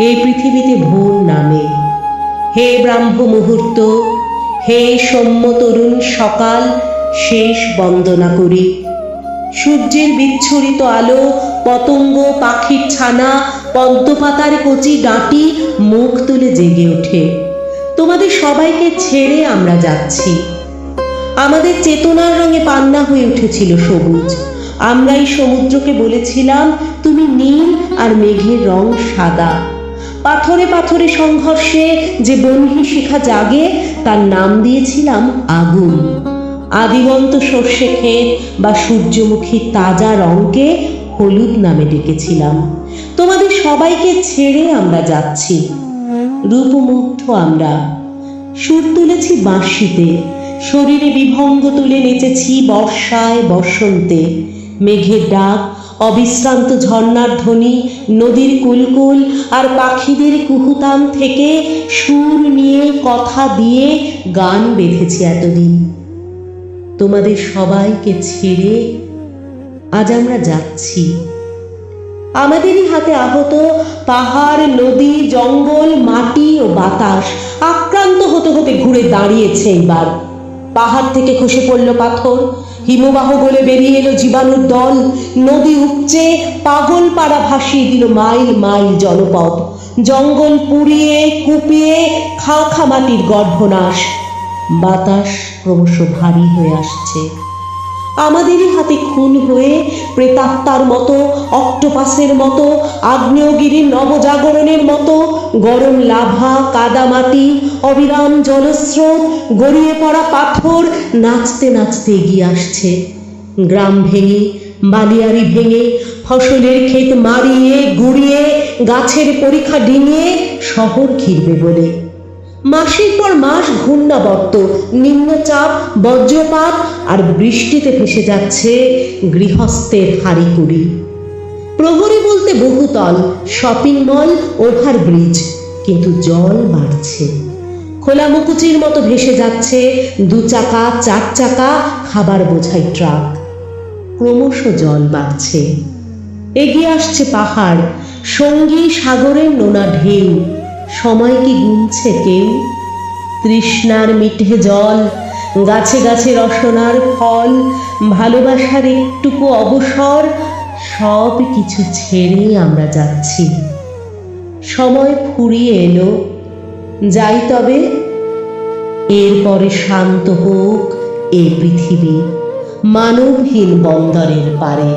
এই পৃথিবীতে ভোর নামে। হে ব্রাহ্ম মুহূর্ত, হে সৌম্য তরুণ সকাল, শেষ বন্দনা করি। সূর্যের বিচ্ছুরিত আলো, পতঙ্গ, পাখির ছানা, পদ্মপাতার কচি ডাঁটি মুখ তুলে জেগে ওঠে। তোমাদের সবাইকে ছেড়ে আমরা যাচ্ছি। আমাদের চেতনার রঙে পান্না হয়ে উঠেছিল সবুজ। আমরাই সমুদ্রকে বলেছিলাম তুমি নীল আর মেঘের রং সাদা। পাথরে পাথরে সংঘর্ষে যে বহ্নি শিখা জাগে তার নাম দিয়েছিলাম আগুন। আদিমন্ত সর্ষে ক্ষেত বা সূর্যমুখীর তাজা রঙকে হলুদ নামে ডেকেছিলাম। তোমাদের সবাইকে ছেড়ে আমরা যাচ্ছি। রূপমুগ্ধ আমরা। সুর তুলেছি বাঁশিতে, শরীরে বিভঙ্গ তুলে নেচেছি বর্ষায় বসন্তে। মেঘের ডাক, অবিশ্রান্ত ঝর্ণার ধ্বনি, নদীর কুলকুল আর পাখিদের কুহুতান থেকে সুর নিয়ে কথা দিয়ে গান বেঁধেছি এতদিন। তোমাদের সবাইকে ছেড়ে আজ আমরা যাচ্ছি। আমাদেরই হাতে আহত পাহাড়, নদী, জঙ্গল, মাটি ও বাতাস আক্রান্ত হতে হতে ঘুরে দাঁড়িয়েছে এবার। পাহাড় থেকে খসে পড়ল পাথর, হিমবাহ গলে বেরিয়ে এলো জীবাণুর দল। নদী উপচে পাগল পাড়া ভাসিয়ে দিল মাইল মাইল জলপথ। জঙ্গল পুড়িয়ে কুপিয়ে খাঁ খাঁ মাটির গর্ভনাশ। বাতাস ক্রমশ ভারী হয়ে আসছে। আমাদেরই হাতে খুন হয়ে প্রেতাত্মার মতো, অক্টোপাসের মতো, আগ্নেয়গিরির নবজাগরণের মতো গরম লাভা, কাদামাটি, অবিরাম জলস্রোত, গড়িয়ে পড়া পাথর নাচতে নাচতে এগিয়ে আসছে। গ্রাম ভেঙে, বালিয়াড়ি ভেঙে, ফসলের ক্ষেত মারিয়ে গুড়িয়ে, গাছের পরীক্ষা ডিঙিয়ে শহর ঘিরবে বলে। মাসের পর মাস ঘূর্ণাবর্ত, নিম্নচাপ, বজ্রপাত আর বৃষ্টিতে ভেসে যাচ্ছে গৃহস্থের হাঁড়িকুড়ি। প্রহরী বলতে বহুতল, শপিং মল, ওভারব্রিজ, কিন্তু জল বাড়ছে। খোলা মুকুচির মতো ভেসে যাচ্ছে 2 চাকা, 4 চাকা, খাবার বোঝাই ট্রাক। ক্রমশ জল বাড়ছে। এগিয়ে আসছে পাহাড়, সঙ্গী সাগরের নোনা ঢেউ। সময় কি গুনছে কেউ? তৃষ্ণার মিঠে জল, গাছে গাছে রসনার ফল, ভালোবাসার একটুকু অবসর, সব কিছু ছেড়ে আমরা যাচ্ছি। সময় ফুরিয়ে এলো, যাই তবে। এরপরে শান্ত হোক এ পৃথিবী মানবহীন বন্দরের পারে।